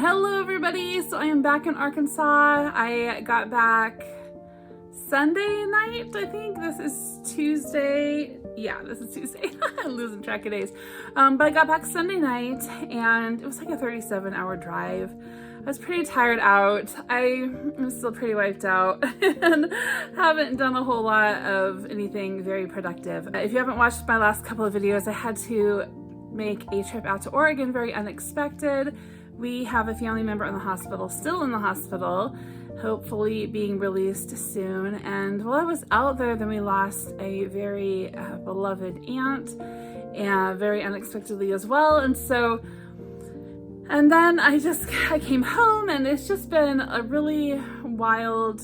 Hello everybody, so I am back in Arkansas. I got back Sunday night, I think. This is Tuesday. Yeah, this is Tuesday. I'm losing track of days. But I got back Sunday night and it was like a 37-hour drive. I was pretty tired out. I am still pretty wiped out and haven't done a whole lot of anything very productive. If you haven't watched my last couple of videos, I had to make a trip out to Oregon, very unexpected. We have a family member in the hospital, still in the hospital, hopefully being released soon. And while I was out there, then we lost a very beloved aunt, and very unexpectedly as well. And then I came home, and it's just been a really wild,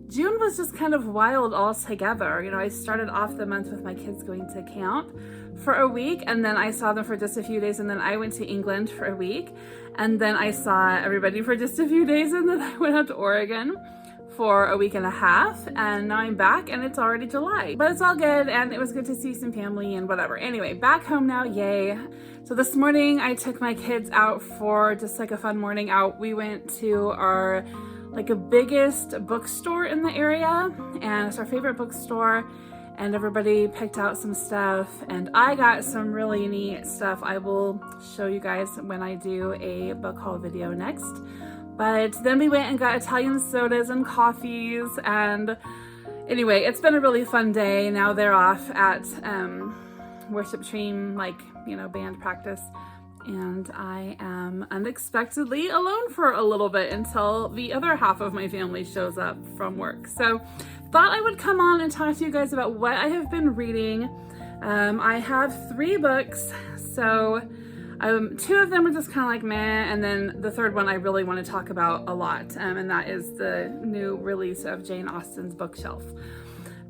June was just kind of wild altogether. You know, I started off the month with my kids going to camp for a week, and then I saw them for just a few days, and then I went to England for a week, and then I saw everybody for just a few days, and then I went out to Oregon for a week and a half, and now I'm back and it's already July. But it's all good, and it was good to see some family and whatever. Anyway, back home now, yay. So this morning I took my kids out for just like a fun morning out. We went to our a biggest bookstore in the area, and it's our favorite bookstore, and everybody picked out some stuff, and I got some really neat stuff I will show you guys when I do a book haul video next. But then we went and got Italian sodas and coffees, and anyway, it's been a really fun day. Now they're off at worship team, band practice, and I am unexpectedly alone for a little bit until the other half of my family shows up from work. So thought I would come on and talk to you guys about what I have been reading. I have 3 books, so 2 of them are just kind of like meh, and then the third one I really want to talk about a lot, and that is the new release of Jane Austen's Bookshelf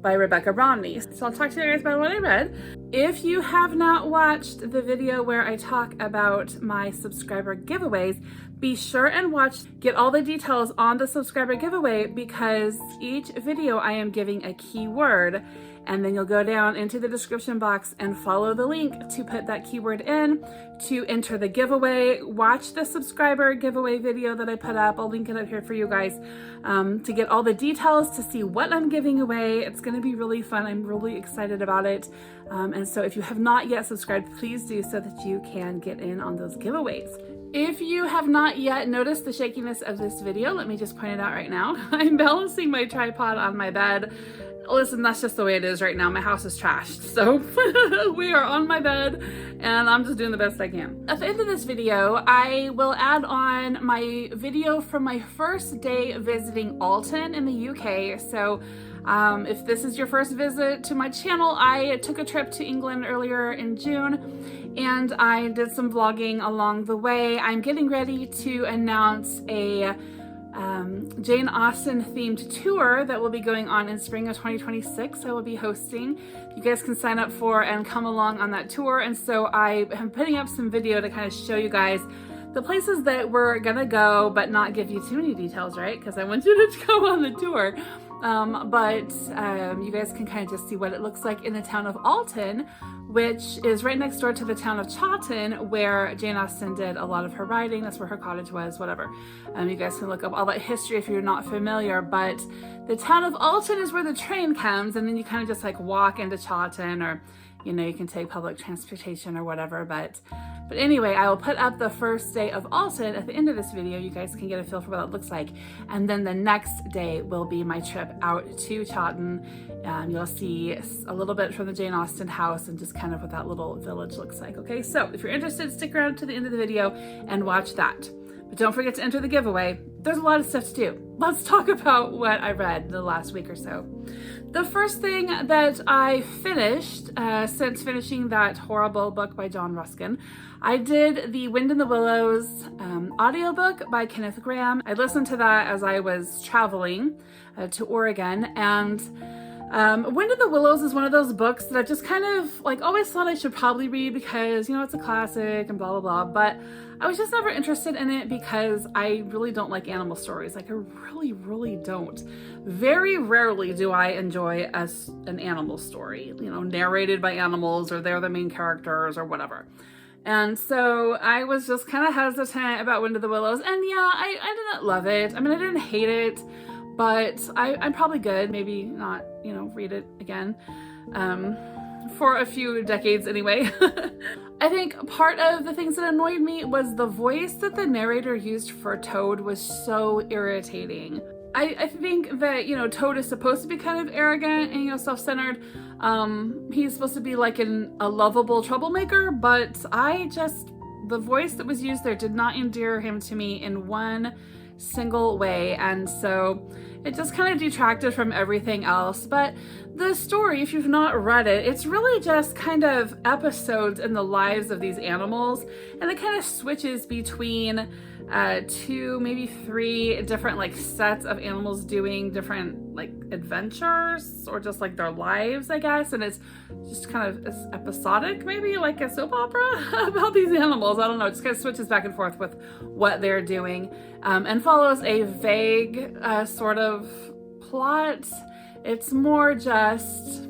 by Rebecca Romney. So I'll talk to you guys about what I read. If you have not watched the video where I talk about my subscriber giveaways, be sure and get all the details on the subscriber giveaway, because each video I am giving a keyword, and then you'll go down into the description box and follow the link to put that keyword in to enter the giveaway. Watch the subscriber giveaway video that I put up. I'll link it up here for you guys to get all the details, to see what I'm giving away. It's going to be really fun. I'm really excited about it. And so if you have not yet subscribed, please do so that you can get in on those giveaways. If you have not yet noticed the shakiness of this video, let me just point it out right now. I'm balancing my tripod on my bed. Listen, that's just the way it is right now. My house is trashed, so we are on my bed and I'm just doing the best I can. At the end of this video, I will add on my video from my first day visiting Alton in the UK. So if this is your first visit to my channel, I took a trip to England earlier in June, and I did some vlogging along the way. I'm getting ready to announce a Jane Austen themed tour that will be going on in spring of 2026. I will be hosting. You guys can sign up for and come along on that tour. And so I am putting up some video to kind of show you guys the places that we're gonna go, but not give you too many details, right? Because I want you to go on the tour. But you guys can kind of just see what it looks like in the town of Alton, which is right next door to the town of Chawton, where Jane Austen did a lot of her writing. That's where her cottage was, whatever. You guys can look up all that history if you're not familiar, but the town of Alton is where the train comes, and then you kind of just walk into Chawton, or you can take public transportation or whatever. But anyway, I will put up the first day of Alton at the end of this video. You guys can get a feel for what it looks like. And then the next day will be my trip out to Chawton. You'll see a little bit from the Jane Austen house and just kind of what that little village looks like. Okay, so if you're interested, stick around to the end of the video and watch that. But don't forget to enter the giveaway. There's a lot of stuff to do. Let's talk about what I read the last week or so. The first thing that I finished, since finishing that horrible book by John Ruskin, I did the Wind in the Willows audiobook by Kenneth Grahame. I listened to that as I was traveling to Oregon, and Wind in the Willows is one of those books that I've just kind of always thought I should probably read because, it's a classic and blah, blah, blah. But I was just never interested in it because I really don't like animal stories. I really, really don't. Very rarely do I enjoy an animal story, narrated by animals, or they're the main characters or whatever. And so I was just kind of hesitant about Wind of the Willows. And yeah, I didn't love it. I mean, I didn't hate it, but I'm probably good. Maybe not, read it again. For a few decades anyway. I think part of the things that annoyed me was the voice that the narrator used for Toad was so irritating. I think that, Toad is supposed to be kind of arrogant and, self-centered. He's supposed to be like a lovable troublemaker, but the voice that was used there did not endear him to me in one single way. And so it just kind of detracted from everything else. But the story, if you've not read it, it's really just kind of episodes in the lives of these animals. And it kind of switches between 2, maybe 3 different sets of animals doing different adventures or just their lives, I guess. And it's just kind of episodic, maybe like a soap opera about these animals. I don't know. It just kind of switches back and forth with what they're doing, and follows a vague sort of plot. It's more just,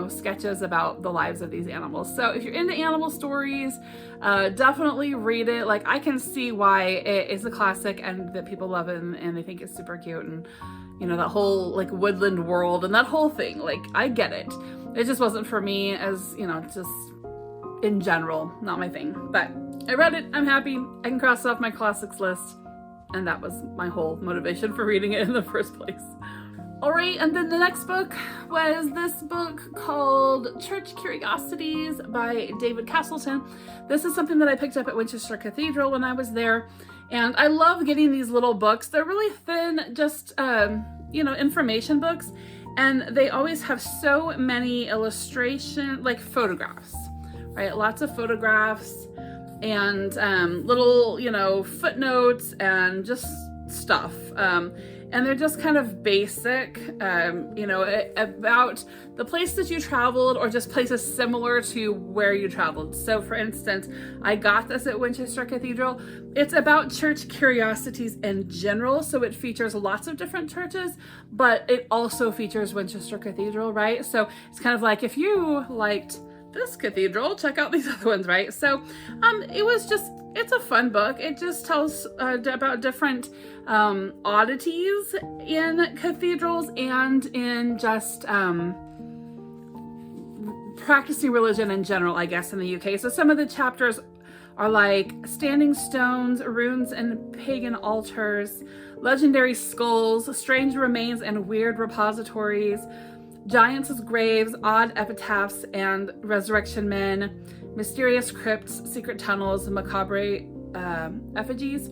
sketches about the lives of these animals. So if you're into animal stories, definitely read it. I can see why it is a classic and that people love it and they think it's super cute, and, that whole woodland world and that whole thing. I get it. It just wasn't for me as, just in general, not my thing. But I read it. I'm happy. I can cross it off my classics list. And that was my whole motivation for reading it in the first place. All right, and then the next book was this book called Church Curiosities by David Castleton. This is something that I picked up at Winchester Cathedral when I was there. And I love getting these little books. They're really thin, just, information books. And they always have so many photographs, right? Lots of photographs and little, footnotes and just stuff. And they're just kind of basic, about the place that you traveled or just places similar to where you traveled. So for instance, I got this at Winchester Cathedral. It's about church curiosities in general. So it features lots of different churches, but it also features Winchester Cathedral, right? So it's kind of like, if you liked this cathedral, check out these other ones, right? So it's a fun book. It just tells about different oddities in cathedrals and in just practicing religion in general, I guess, in the UK. So some of the chapters are like standing stones, runes and pagan altars, legendary skulls, strange remains and weird repositories, giants' graves, odd epitaphs and resurrection men, mysterious crypts, secret tunnels, macabre effigies,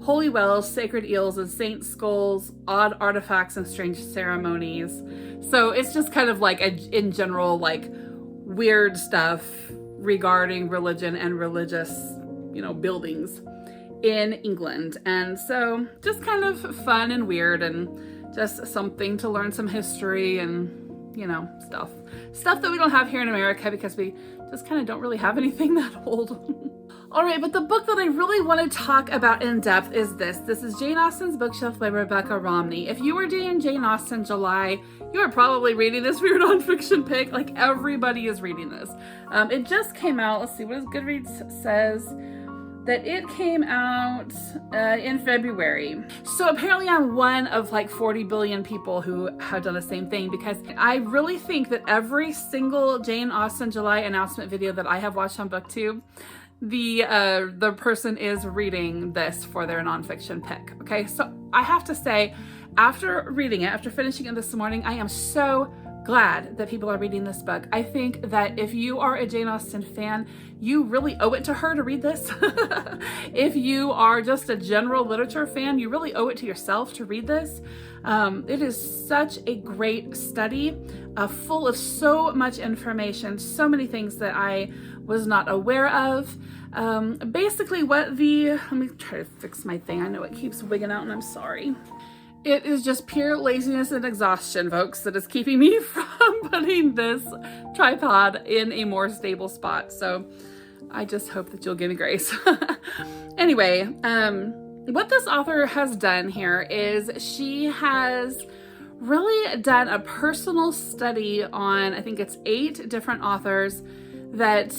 holy wells, sacred eels and saint skulls, odd artifacts and strange ceremonies. So it's just kind of in general, weird stuff regarding religion and religious, buildings in England. And so just kind of fun and weird and just something to learn some history and, stuff that we don't have here in America because we just kind of don't really have anything that old. All right, but the book that I really want to talk about in depth is this. This is Jane Austen's Bookshelf by Rebecca Romney. If you were doing Jane Austen July, you are probably reading this for your nonfiction pick. Everybody is reading this. It just came out. Let's see, what does Goodreads says? That it came out in February. So apparently I'm one of 40 billion people who have done the same thing, because I really think that every single Jane Austen July announcement video that I have watched on BookTube, the person is reading this for their nonfiction pick. Okay, so I have to say, after reading it, after finishing it this morning, I am so glad that people are reading this book. I think that if you are a Jane Austen fan, you really owe it to her to read this. If you are just a general literature fan, you really owe it to yourself to read this. It is such a great study, full of so much information, so many things that I was not aware of. Basically let me try to fix my thing. I know it keeps wigging out and I'm sorry. It is just pure laziness and exhaustion, folks, that is keeping me from putting this tripod in a more stable spot. So I just hope that you'll give me grace. Anyway, what this author has done here is she has really done a personal study on, I think it's 8 different authors that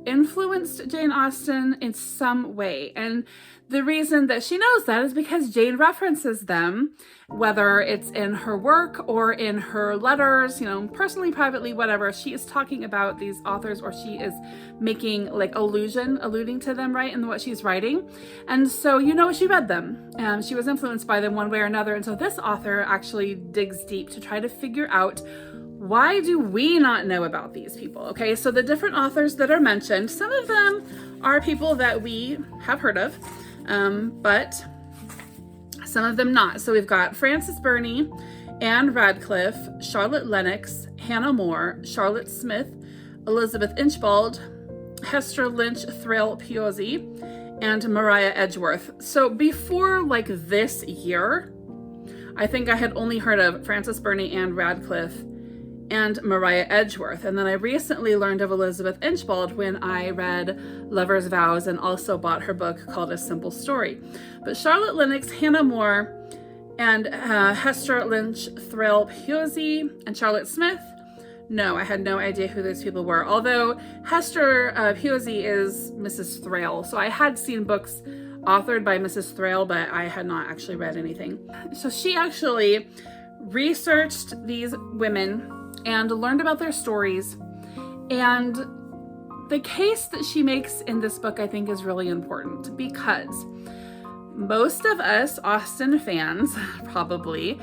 influenced Jane Austen in some way. And the reason that she knows that is because Jane references them, whether it's in her work or in her letters, personally, privately, whatever. She is talking about these authors, or she is making like alluding to them, right, in what she's writing. And so, she read them. She was influenced by them one way or another. And so this author actually digs deep to try to figure out, why do we not know about these people? Okay, so the different authors that are mentioned, some of them are people that we have heard of, but some of them not. So we've got Frances Burney, Anne Radcliffe, Charlotte Lennox, Hannah More, Charlotte Smith, Elizabeth Inchbald, Hester Lynch Thrale Piozzi, and Maria Edgeworth. So before like this year, I think I had only heard of Frances Burney, Anne Radcliffe, and Maria Edgeworth. And then I recently learned of Elizabeth Inchbald when I read Lover's Vows and also bought her book called A Simple Story. But Charlotte Lennox, Hannah More, and Hester Lynch Thrale Piozzi, and Charlotte Smith, no, I had no idea who those people were. Although Hester Piozzi is Mrs. Thrale. So I had seen books authored by Mrs. Thrale, but I had not actually read anything. So she actually researched these women and learned about their stories. And the case that she makes in this book, I think, is really important, because most of us Austen fans, probably,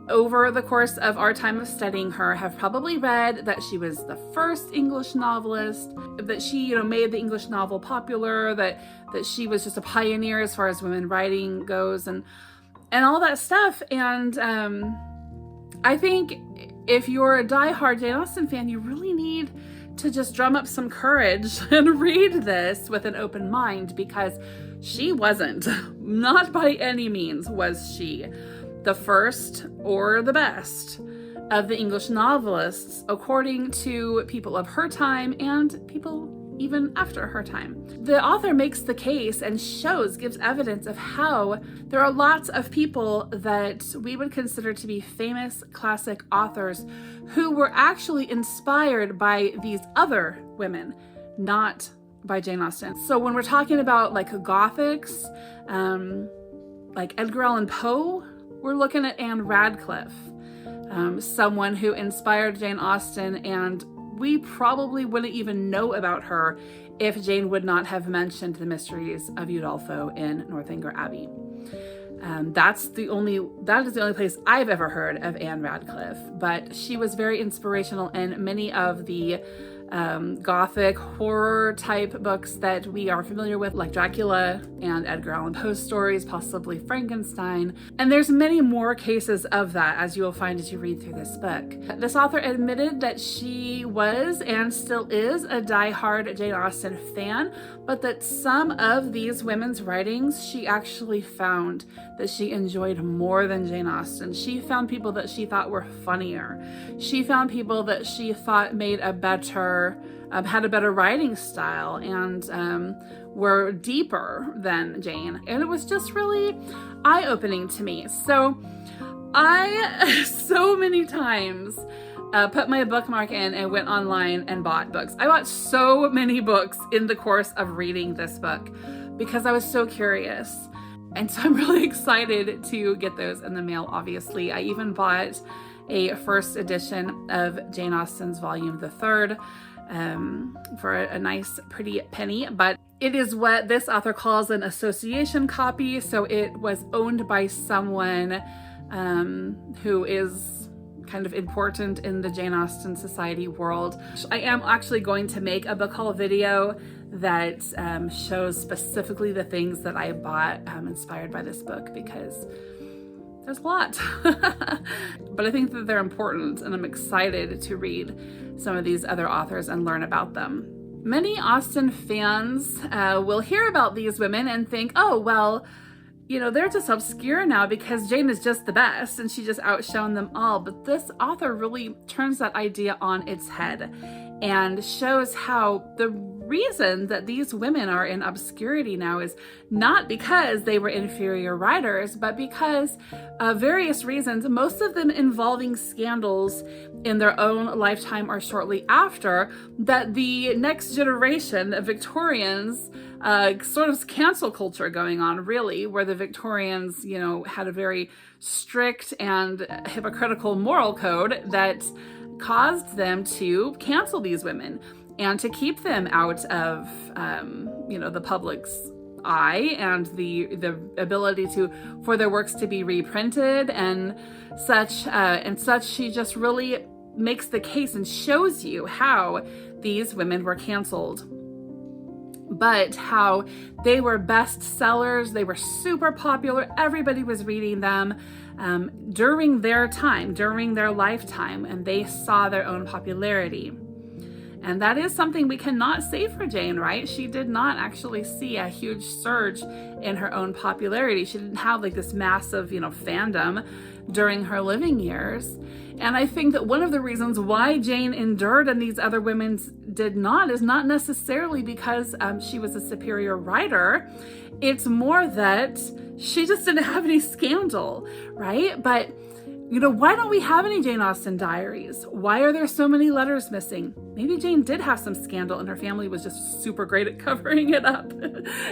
over the course of our time of studying her, have probably read that she was the first English novelist, that she, made the English novel popular, that she was just a pioneer as far as women writing goes, and all that stuff. And I think if you're a diehard Jane Austen fan, you really need to just drum up some courage and read this with an open mind, because she wasn't, not by any means was she the first or the best of the English novelists, according to people of her time and people even after her time. The author makes the case and gives evidence of how there are lots of people that we would consider to be famous classic authors who were actually inspired by these other women, not by Jane Austen. So when we're talking about like Gothics, like Edgar Allan Poe, we're looking at Anne Radcliffe, someone who inspired Jane Austen, and we probably wouldn't even know about her if Jane would not have mentioned the mysteries of Udolpho in Northanger Abbey. That is the only place I've ever heard of Anne Radcliffe, but she was very inspirational in many of the Gothic horror type books that we are familiar with, like Dracula and Edgar Allan Poe's stories, possibly Frankenstein. And there's many more cases of that, as you will find as you read through this book. This author admitted that she was and still is a diehard Jane Austen fan, but that some of these women's writings she actually found that she enjoyed more than Jane Austen. She found people that she thought were funnier. She found people that she thought made a better had a better writing style and were deeper than Jane. And it was just really eye-opening to me. So I so many times put my bookmark in and went online and bought books. I bought so many books in the course of reading this book because I was so curious. And so I'm really excited to get those in the mail, obviously. I even bought a first edition of Jane Austen's volume, the third, for a nice, pretty penny. But it is what this author calls an association copy. So it was owned by someone who is kind of important in the Jane Austen Society world. I am actually going to make a book haul video that shows specifically the things that I bought inspired by this book, because there's a lot. But I think that they're important, and I'm excited to read some of these other authors and learn about them. Many Austen fans will hear about these women and think, oh, well, they're just obscure now because Jane is just the best and she just outshone them all. But this author really turns that idea on its head and shows how the reason that these women are in obscurity now is not because they were inferior writers, but because of various reasons, most of them involving scandals in their own lifetime or shortly after, that the next generation of Victorians, sort of cancel culture going on, really, where the Victorians, had a very strict and hypocritical moral code that caused them to cancel these women and to keep them out of, the public's eye, and the ability for their works to be reprinted and such. She just really makes the case and shows you how these women were canceled, but how they were bestsellers. They were super popular. Everybody was reading them during their time, during their lifetime, and they saw their own popularity. And that is something we cannot say for Jane, right? She did not actually see a huge surge in her own popularity. She didn't have like this massive, fandom during her living years. And I think that one of the reasons why Jane endured and these other women did not is not necessarily because she was a superior writer. It's more that she just didn't have any scandal, right? But why don't we have any Jane Austen diaries? Why are there so many letters missing? Maybe Jane did have some scandal and her family was just super great at covering it up.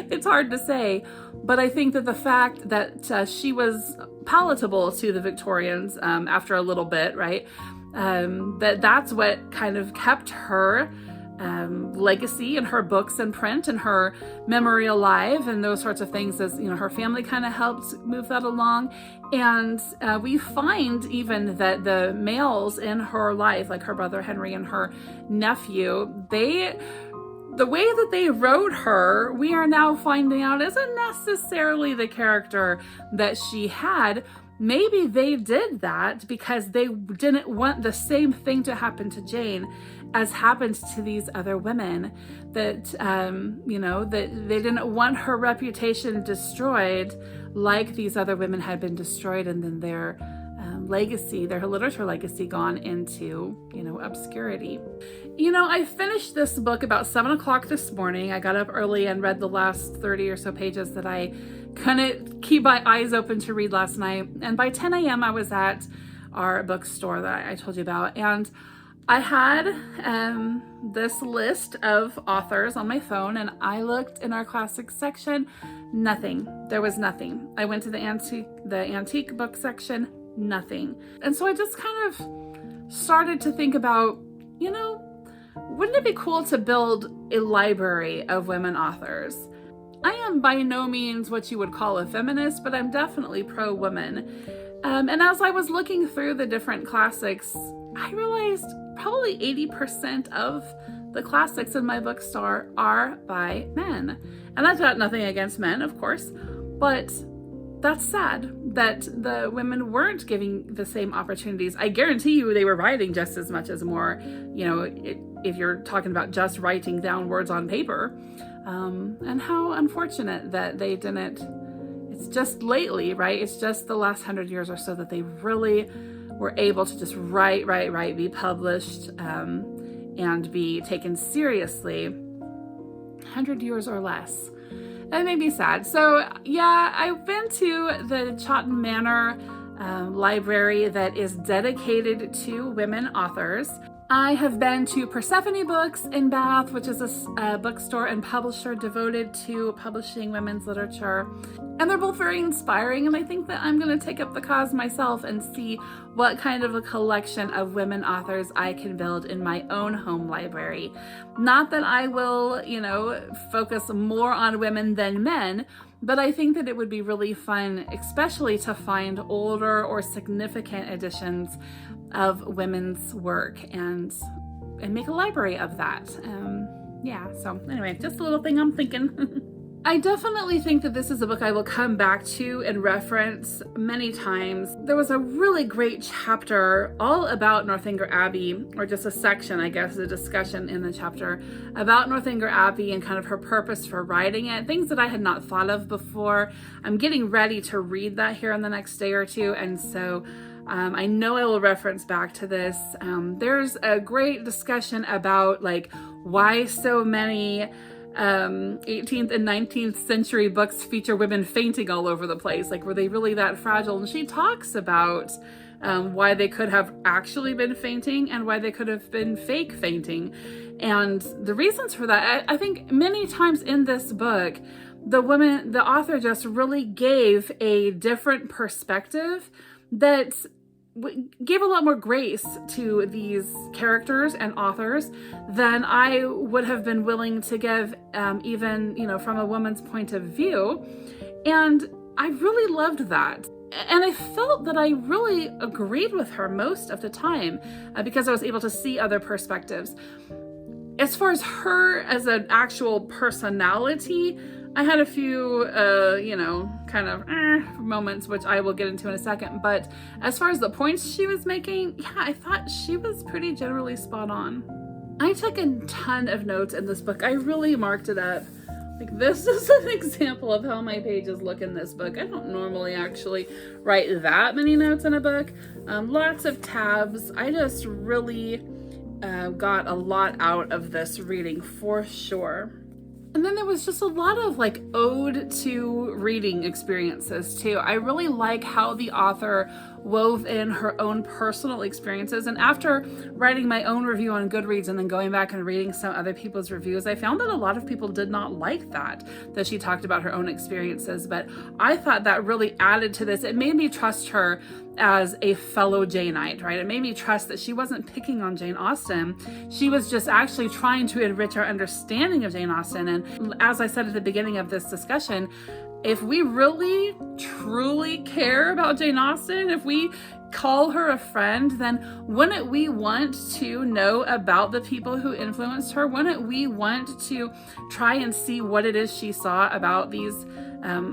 It's hard to say. But I think that the fact that she was palatable to the Victorians after a little bit, right? That's what kind of kept her legacy and her books and print and her memory alive and those sorts of things, as her family kind of helped move that along. And we find even that the males in her life, like her brother Henry and her nephew, the way that they wrote her, we are now finding out isn't necessarily the character that she had. Maybe they did that because they didn't want the same thing to happen to Jane as happened to these other women, that, that they didn't want her reputation destroyed like these other women had been destroyed, and then their legacy, their literature legacy, gone into, obscurity. I finished this book about 7 o'clock this morning. I got up early and read the last 30 or so pages that I couldn't keep my eyes open to read last night. And by 10 a.m. I was at our bookstore that I told you about. And I had this list of authors on my phone, and I looked in our classics section. Nothing. There was nothing. I went to the antique book section. Nothing. And so I just kind of started to think about, wouldn't it be cool to build a library of women authors? I am by no means what you would call a feminist, but I'm definitely pro-woman. And as I was looking through the different classics, I realized probably 80% of the classics in my bookstore are by men. And I've got nothing against men, of course, but that's sad that the women weren't giving the same opportunities. I guarantee you they were writing just as much as more, if you're talking about just writing down words on paper. And how unfortunate that they didn't. It's just lately, right? It's just the last 100 years or so that they really were able to just write, be published, and be taken seriously. 100 years or less. That made me sad. So yeah, I've been to the Chawton Manor library that is dedicated to women authors. I have been to Persephone Books in Bath, which is a bookstore and publisher devoted to publishing women's literature. And they're both very inspiring, and I think that I'm going to take up the cause myself and see what kind of a collection of women authors I can build in my own home library. Not that I will, focus more on women than men, but I think that it would be really fun, especially to find older or significant editions of women's work and make a library of that. So anyway, just a little thing I'm thinking. I definitely think that this is a book I will come back to and reference many times. There was a really great chapter all about Northanger Abbey, or just a section, I guess, a discussion in the chapter about Northanger Abbey and kind of her purpose for writing it, things that I had not thought of before. I'm getting ready to read that here in the next day or two, and so I know I will reference back to this. There's a great discussion about why so many 18th and 19th century books feature women fainting all over the place. Like, were they really that fragile? And she talks about why they could have actually been fainting and why they could have been fake fainting. And the reasons for that, I think many times in this book, the author just really gave a different perspective that gave a lot more grace to these characters and authors than I would have been willing to give, even, from a woman's point of view. And I really loved that. And I felt that I really agreed with her most of the time because I was able to see other perspectives. As far as her as an actual personality, I had a few, moments, which I will get into in a second. But as far as the points she was making, yeah, I thought she was pretty generally spot on. I took a ton of notes in this book. I really marked it up. Like, this is an example of how my pages look in this book. I don't normally actually write that many notes in a book. Lots of tabs. I just really got a lot out of this reading for sure. And then there was just a lot of ode to reading experiences too. I really like how the author wove in her own personal experiences. And after writing my own review on Goodreads and then going back and reading some other people's reviews, I found that a lot of people did not like that she talked about her own experiences. But I thought that really added to this. It made me trust her as a fellow Janeite, right? It made me trust that she wasn't picking on Jane Austen. She was just actually trying to enrich our understanding of Jane Austen. And as I said at the beginning of this discussion, if we really, truly care about Jane Austen, if we call her a friend, then wouldn't we want to know about the people who influenced her? Wouldn't we want to try and see what it is she saw about these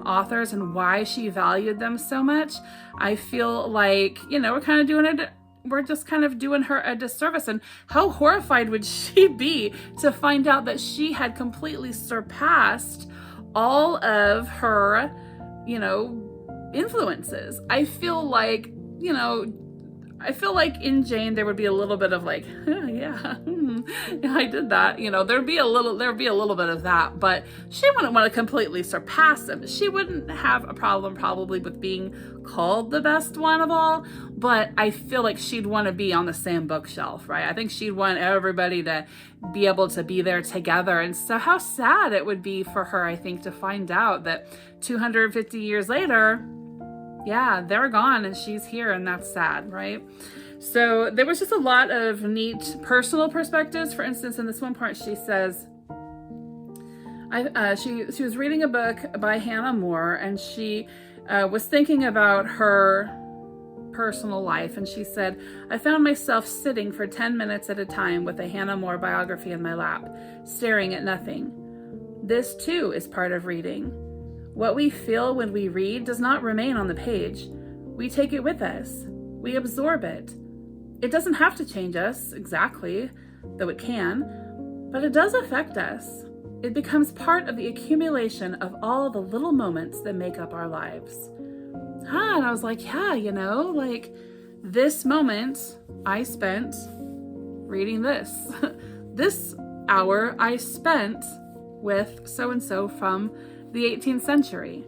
authors and why she valued them so much? I feel like, we're just kind of doing her a disservice. And how horrified would she be to find out that she had completely surpassed all of her, influences? I feel like in Jane there would be a little bit of yeah, I did that. There'd be a little bit of that, but she wouldn't want to completely surpass him. She wouldn't have a problem probably with being called the best one of all, but I feel like she'd want to be on the same bookshelf, right? I think she'd want everybody to be able to be there together. And so how sad it would be for her, I think, to find out that 250 years later, yeah, they're gone and she's here, and that's sad, right? So there was just a lot of neat personal perspectives. For instance, in this one part, she says, she was reading a book by Hannah More, and she was thinking about her personal life, and she said, I found myself sitting for 10 minutes at a time with a Hannah More biography in my lap, staring at nothing. This too is part of reading. What we feel when we read does not remain on the page. We take it with us. We absorb it. It doesn't have to change us exactly, though it can, but it does affect us. It becomes part of the accumulation of all the little moments that make up our lives. And I was like, yeah, this moment I spent reading this. This hour I spent with so-and-so from the 18th century.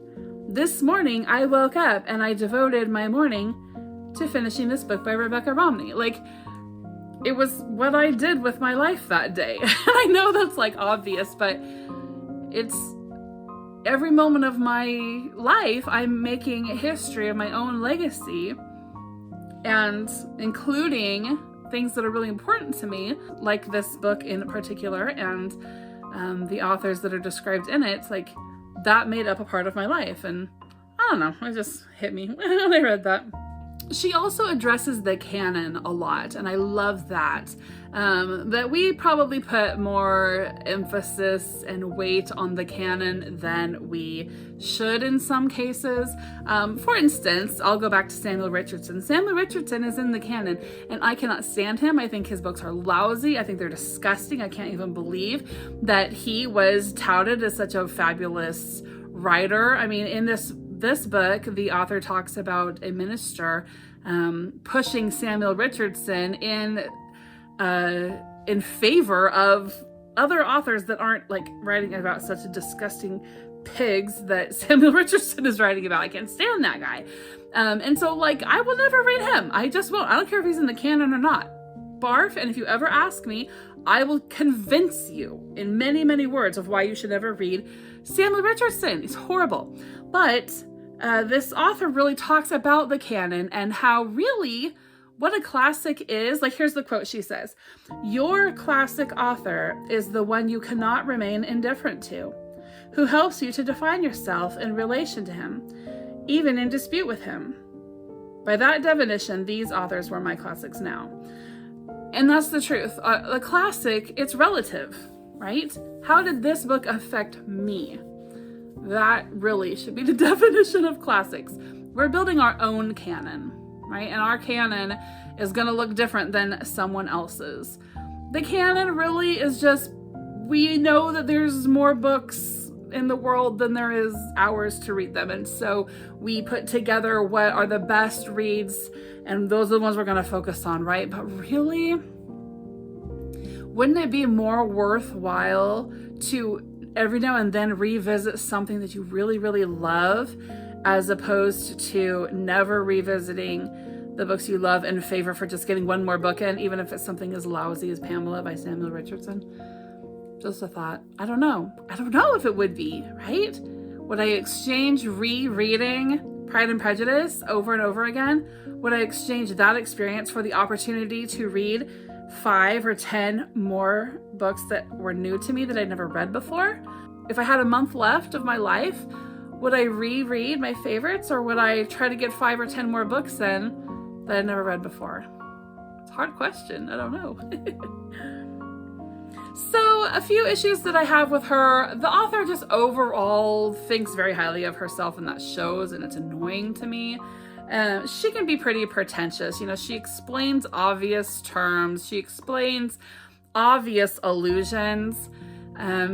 This morning I woke up and I devoted my morning to finishing this book by Rebecca Romney. It was what I did with my life that day. I know that's obvious, but it's every moment of my life I'm making a history of my own legacy, and including things that are really important to me, like this book in particular, and the authors that are described in it. That made up a part of my life, and I don't know, it just hit me when I read that. She also addresses the canon a lot, and I love that. That we probably put more emphasis and weight on the canon than we should in some cases. For instance, I'll go back to Samuel Richardson. Samuel Richardson is in the canon, and I cannot stand him. I think his books are lousy. I think they're disgusting. I can't even believe that he was touted as such a fabulous writer. I mean, in this book, the author talks about a minister pushing Samuel Richardson in favor of other authors that aren't like writing about such disgusting pigs that Samuel Richardson is writing about. I can't stand that guy. And so like, I will never read him. I just won't. I don't care if he's in the canon or not. Barf. And if you ever ask me, I will convince you in many, many words of why you should never read Samuel Richardson. He's horrible. But this author really talks about the canon and how really what a classic is. Like, here's the quote she says, "Your classic author is the one you cannot remain indifferent to, who helps you to define yourself in relation to him, even in dispute with him. By that definition, these authors were my classics now." And that's the truth. The classic, it's relative, right? How did this book affect me? That really should be the definition of classics. We're building our own canon, right? And our canon is going to look different than someone else's. The canon really is just, we know that there's more books in the world than there is hours to read them. And so we put together what are the best reads, and those are the ones we're going to focus on, right? But really, wouldn't it be more worthwhile to every now and then revisit something that you really, really love, as opposed to never revisiting the books you love in favor for just getting one more book in, even if it's something as lousy as Pamela by Samuel Richardson? Just a thought. I don't know if it would be, right? Would I exchange rereading Pride and Prejudice over and over again? Would I exchange that experience for the opportunity to read 5 or 10 more books that were new to me that I'd never read before? If I had a month left of my life, would I reread my favorites, or would I try to get 5 or 10 more books in that I'd never read before? It's a hard question. I don't know. So a few issues that I have with her. The author just overall thinks very highly of herself, and that shows, and it's annoying to me. She can be pretty pretentious. You know, she explains obvious terms. She explains obvious allusions.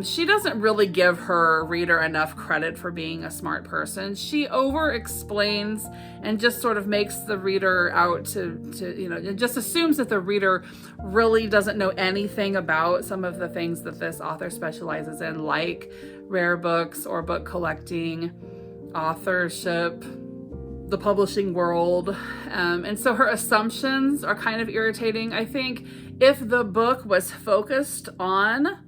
She doesn't really give her reader enough credit for being a smart person. She over-explains and just sort of makes the reader out to you know, and just assumes that the reader really doesn't know anything about some of the things that this author specializes in, like rare books or book collecting, authorship, the publishing world. And so her assumptions are kind of irritating. I think if the book was focused on,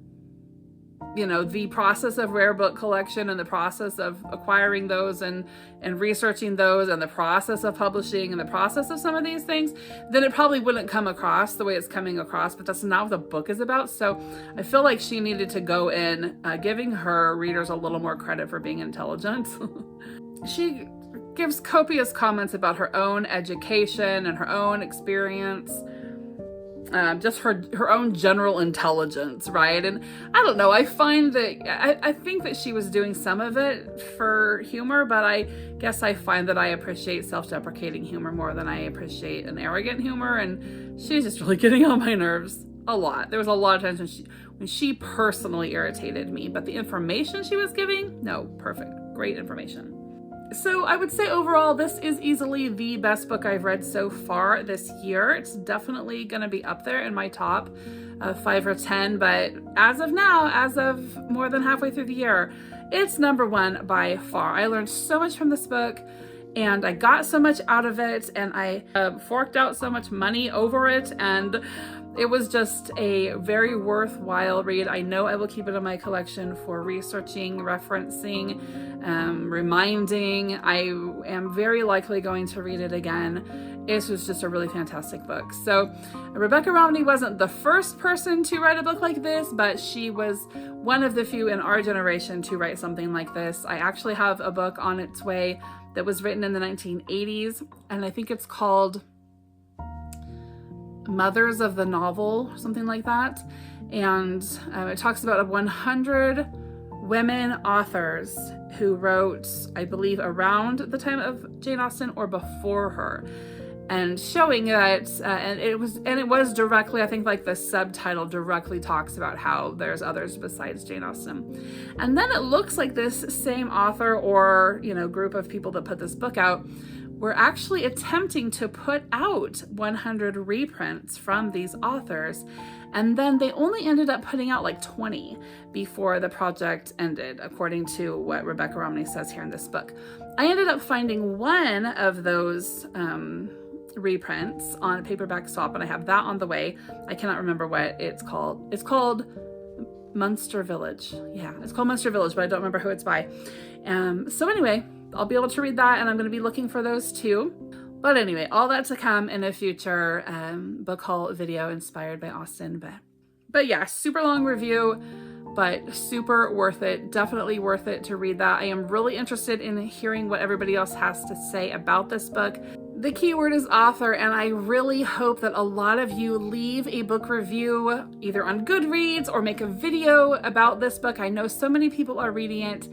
you know, the process of rare book collection and the process of acquiring those and researching those and the process of publishing and the process of some of these things, then it probably wouldn't come across the way it's coming across, but that's not what the book is about. So I feel like she needed to go in giving her readers a little more credit for being intelligent. She gives copious comments about her own education and her own experience. Just her own general intelligence, right? And I don't know, I find that, I think that she was doing some of it for humor, but I guess I find that I appreciate self-deprecating humor more than I appreciate an arrogant humor, and she's just really getting on my nerves a lot. There was a lot of times when she personally irritated me, but the information she was giving, no, perfect, great information. So I would say overall, this is easily the best book I've read so far this year. It's definitely going to be up there in my top 5 or 10, but as of now, as of more than halfway through the year, it's number 1 by far. I learned so much from this book, and I got so much out of it, and I forked out so much money over it, and it was just a very worthwhile read. I know I will keep it in my collection for researching, referencing, reminding. I am very likely going to read it again. It was just a really fantastic book. So Rebecca Romney wasn't the first person to write a book like this, but she was one of the few in our generation to write something like this. I actually have a book on its way that was written in the 1980s, and I think it's called Mothers of the Novel, something like that. And it talks about 100 women authors who wrote, I believe, around the time of Jane Austen or before her, and showing that, and it was directly, I think, like the subtitle directly talks about how there's others besides Jane Austen. And then it looks like this same author or, you know, group of people that put this book out were actually attempting to put out 100 reprints from these authors, and then they only ended up putting out like 20 before the project ended, according to what Rebecca Romney says here in this book. I ended up finding one of those reprints on a paperback swap, and I have that on the way. I cannot remember what it's called. It's called Munster Village. Yeah, it's called Munster Village, but I don't remember who it's by. So anyway, I'll be able to read that, and I'm going to be looking for those too. But anyway, all that to come in a future book haul video inspired by Austen. But yeah, super long review, but super worth it. Definitely worth it to read that. I am really interested in hearing what everybody else has to say about this book. The key word is author, and I really hope that a lot of you leave a book review either on Goodreads or make a video about this book. I know so many people are reading it,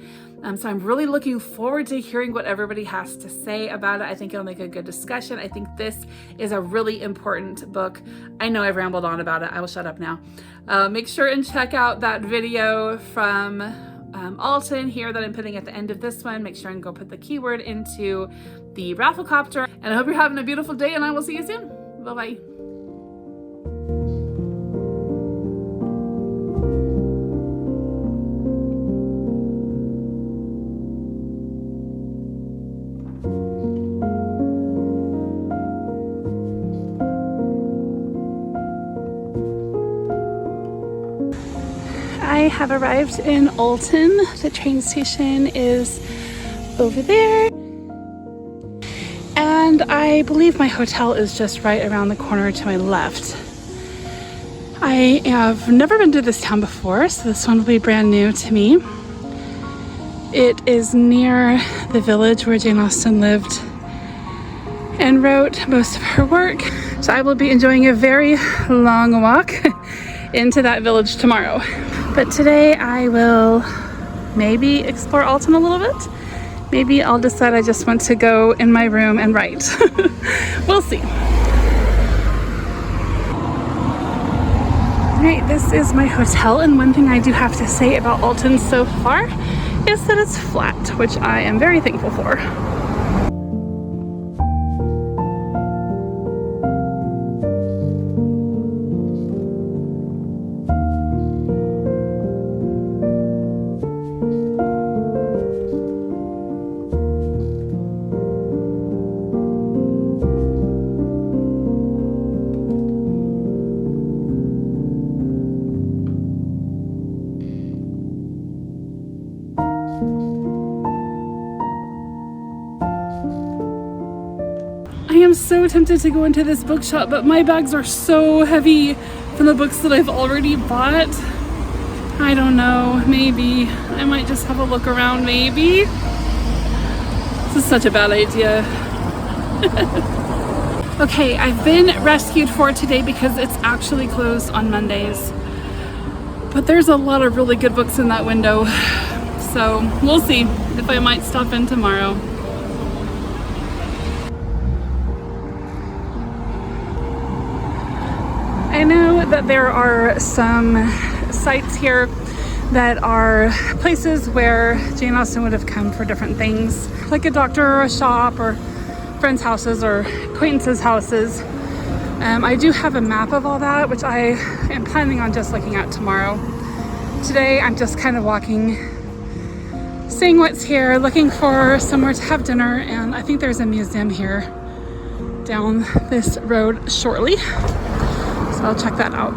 so I'm really looking forward to hearing what everybody has to say about it. I think it'll make a good discussion. I think this is a really important book. I know I've rambled on about it. I will shut up now. Make sure and check out that video from Alton here that I'm putting at the end of this one. Make sure and go put the keyword into the Rafflecopter. And I hope you're having a beautiful day, and I will see you soon. Bye-bye. I have arrived in Alton. The train station is over there. And I believe my hotel is just right around the corner to my left. I have never been to this town before, so this one will be brand new to me. It is near the village where Jane Austen lived and wrote most of her work. So I will be enjoying a very long walk into that village tomorrow. But today I will maybe explore Alton a little bit. Maybe I'll decide I just want to go in my room and write. We'll see. Alright, this is my hotel, and one thing I do have to say about Alton so far is that it's flat, which I am very thankful for. I am so tempted to go into this bookshop, but my bags are so heavy from the books that I've already bought. I don't know, maybe. I might just have a look around, maybe. This is such a bad idea. Okay, I've been rescued for today because it's actually closed on Mondays. But there's a lot of really good books in that window. So we'll see if I might stop in tomorrow. I know that there are some sites here that are places where Jane Austen would have come for different things, like a doctor or a shop or friends' houses or acquaintances' houses. I do have a map of all that, which I am planning on just looking at tomorrow. Today I'm just kind of walking, seeing what's here, looking for somewhere to have dinner, and I think there's a museum here down this road shortly. So I'll check that out.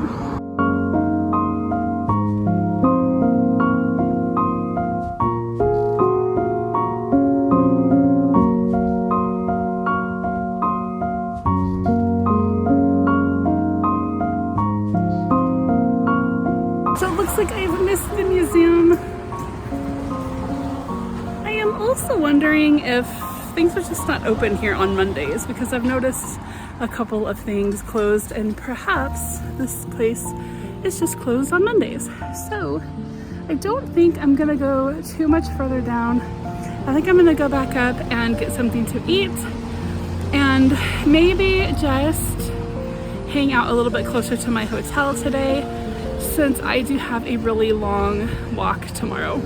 So it looks like I've missed the museum. I am also wondering if things are just not open here on Mondays, because I've noticed a couple of things closed, and perhaps this place is just closed on Mondays. So I don't think I'm gonna go too much further down. I think I'm gonna go back up and get something to eat and maybe just hang out a little bit closer to my hotel today, since I do have a really long walk tomorrow.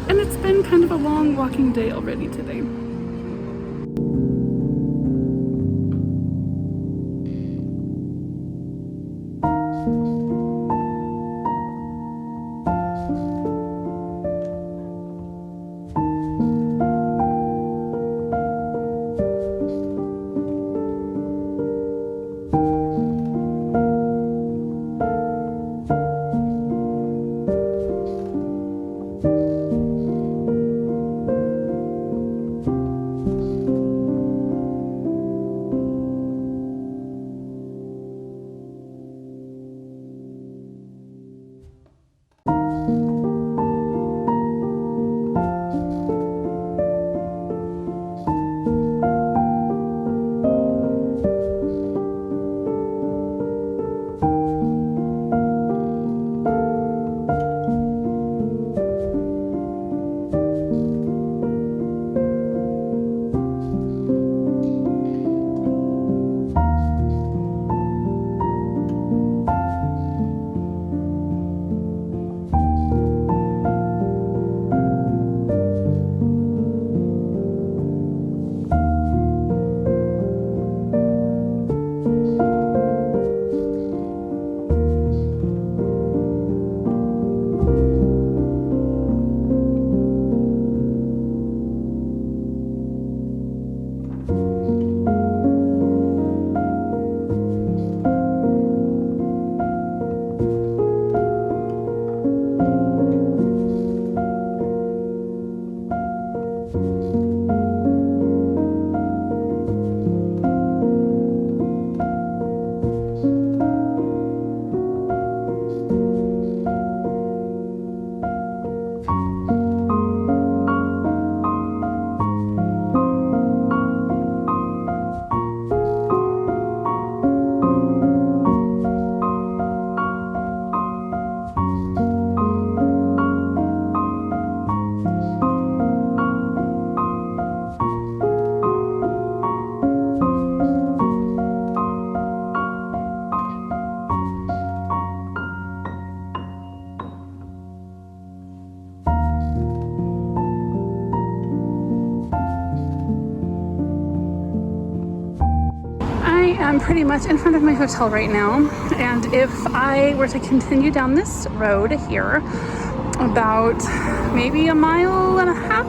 And it's been kind of a long walking day already today. I'm pretty much in front of my hotel right now, and if I were to continue down this road here about maybe a mile and a half,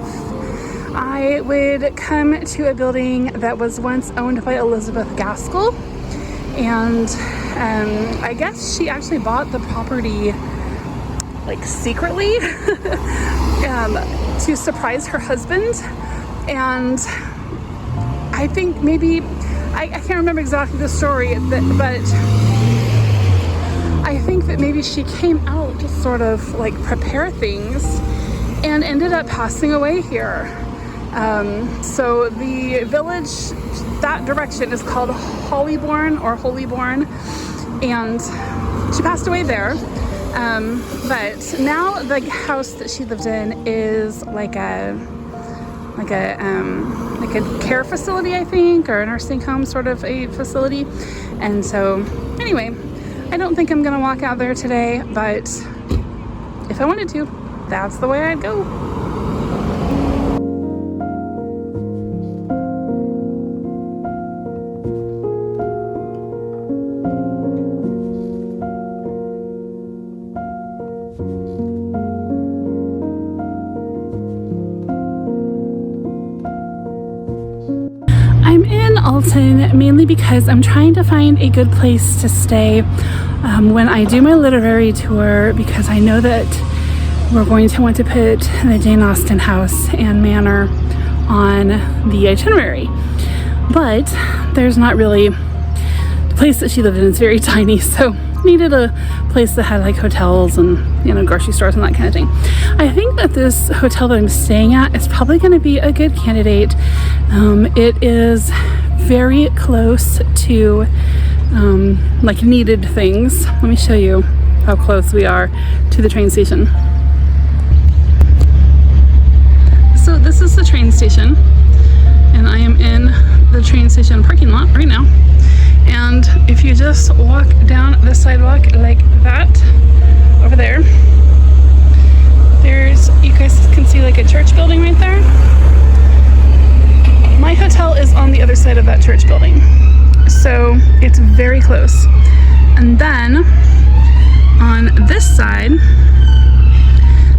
I would come to a building that was once owned by Elizabeth Gaskell, and I guess she actually bought the property like secretly to surprise her husband. And I think maybe I can't remember exactly the story, but I think that maybe she came out to sort of like prepare things and ended up passing away here. So the village, that direction is called Hollybourne or Holybourne, and she passed away there. But now the house that she lived in is like a care facility, I think, or a nursing home sort of a facility. And so anyway, I don't think I'm gonna walk out there today, but if I wanted to, that's the way I'd go. I'm in Alton mainly because I'm trying to find a good place to stay when I do my literary tour, because I know that we're going to want to put the Jane Austen house and manor on the itinerary. But there's not really, the place that she lived in is very tiny, so needed a place that had like hotels and, you know, grocery stores and that kind of thing. I think that this hotel that I'm staying at is probably going to be a good candidate. It is very close to like needed things. Let me show you how close we are to the train station. So this is the train station, and I am in the train station parking lot right now. And if you just walk down the sidewalk like that, over there, you guys can see like a church building right there. My hotel is on the other side of that church building, so it's very close. And then on this side,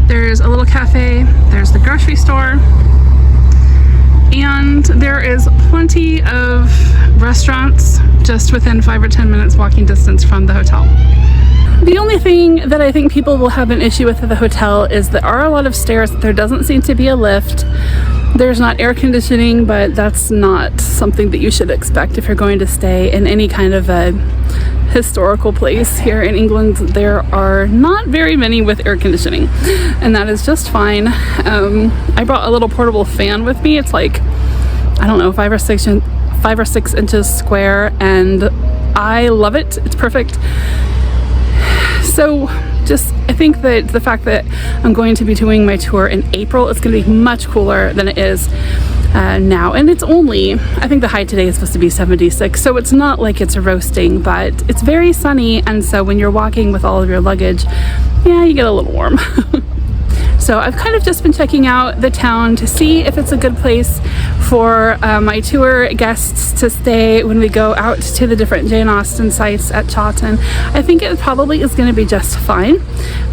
there's a little cafe, there's the grocery store, and there is plenty of restaurants just within 5 or 10 minutes walking distance from the hotel. The only thing that I think people will have an issue with at the hotel is there are a lot of stairs. There doesn't seem to be a lift. There's not air conditioning, but that's not something that you should expect if you're going to stay in any kind of a historical place here in England. There are not very many with air conditioning, and that is just fine. I brought a little portable fan with me. It's like, I don't know, 5 or 6 inches square, and I love it. It's perfect. So I think that the fact that I'm going to be doing my tour in April, it's going to be much cooler than it is now. And it's only, I think the high today is supposed to be 76, so it's not like it's roasting, but it's very sunny, and so when you're walking with all of your luggage, yeah, you get a little warm. So I've kind of just been checking out the town to see if it's a good place for my tour guests to stay when we go out to the different Jane Austen sites at Chawton. I think it probably is going to be just fine.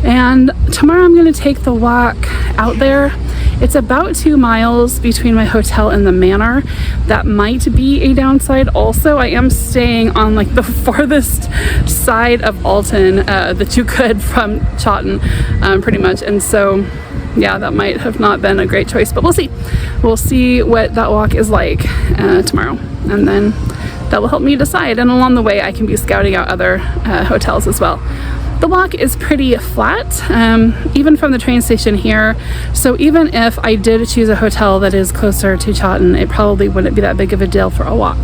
And tomorrow I'm going to take the walk out there. It's about 2 miles between my hotel and the manor. That might be a downside. Also, I am staying on like the farthest side of Alton that you could from Chawton, pretty much. And so yeah, that might have not been a great choice, but we'll see. We'll see what that walk is like tomorrow, and then that will help me decide. And along the way, I can be scouting out other hotels as well. The walk is pretty flat, even from the train station here. So even if I did choose a hotel that is closer to Chawton, it probably wouldn't be that big of a deal for a walk.